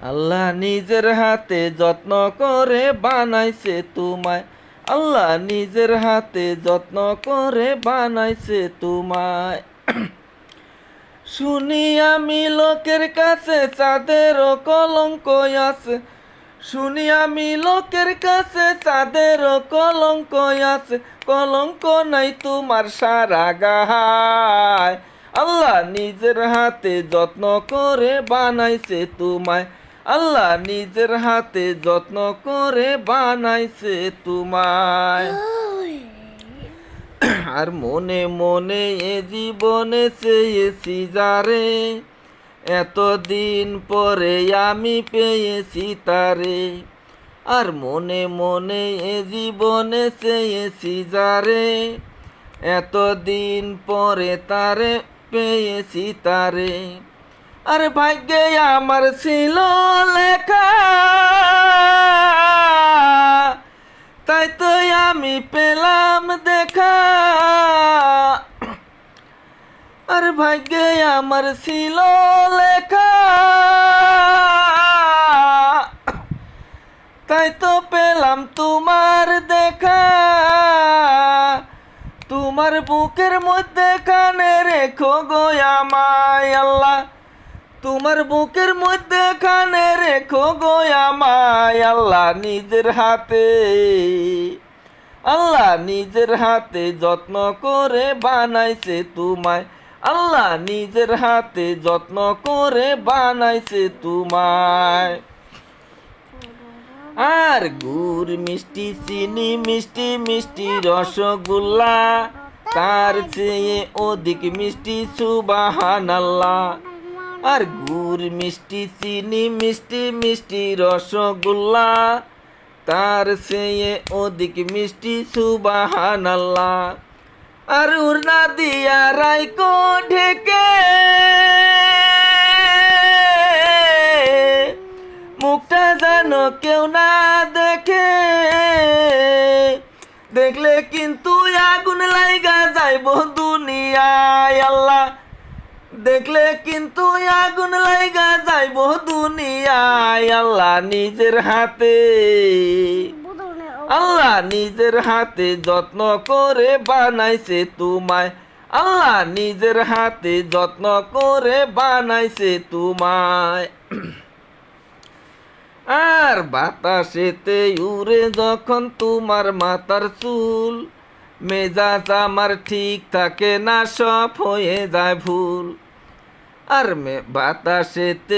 আল্লাহ নিজের হাতে যত্ন করে বানাইছে তোমায়। আল্লাহ নিজের হাতে যত্ন করে বানাইছে তোমায়। শুনি আমি লোকের কাছে চাঁদেরও কলঙ্ক আছে। শুনি আমি লোকের কাছে চাঁদেরও কলঙ্ক আছে। কলঙ্ক নাই তোমার সারা গায়। আল্লাহ নিজের হাতে যত্ন করে বানাইছে তোমায়। আল্লাহ নিজের হাতে যত্ন করে বানাইছে তোমায়। আর মনে মনে এ জীবনে চেয়েছি যারে, এতদিন পরে আমি পেয়েছি তারে। আর মনে মনে এ জীবনে চেয়েছি যারে, এতদিন পরে তারে পেয়েছি তারে। আর ভাগ্যে আমার ছিল লেখা, তাই তো আমি পেলাম দেখা। আর ভাগ্যে আমার ছিল লেখা, তাই তো পেলাম তোমার দেখা। তোমার বুকের মধ্যে কানে রেখো গো আমায় আল্লাহ। তোমার বুকের মধ্যে কানে রেখো গো আমায় আল্লাহ নিজের হাতে। আল্লাহ নিজের হাতে যত্ন করে বানাইছে তোমায়। আল্লাহ নিজের হাতে যত্ন করে বানাইছে তোমায়। আর গুড় মিষ্টি চিনি মিষ্টি মিষ্টি রসগোল্লা, তার চেয়ে অধিক মিষ্টি সুবহানাল্লাহ। আর গুড় মিষ্টি চিনি মিষ্টি মিষ্টি রসগোল্লা, তার চেয়ে অধিক মিষ্টি সুবহানাল্লাহ। আর উড়না দিয়া রাইকো ঢেকে, মুখটা যেন কেউ না দেখে। দেখলে কিন্তু আগুন লাইগা যাইব দুনিয়ায় আল্লাহ। দেখলে কিন্তু আগুন লাইগা যাইব দুনিয়ায়। আল্লাহ নিজের হাতে, আল্লাহ নিজের হাতে যত্ন করে বানাইছে তোমায়। আল্লাহ নিজের হাতে যত্ন করে বানাইছে তোমায়। আর বাতাসেতে উড়ে যখন তোমার মাথার চুল, মেজাজ আমার ঠিক থাকে না, সব হয়ে যায় ভুল। আর বাতাসেতে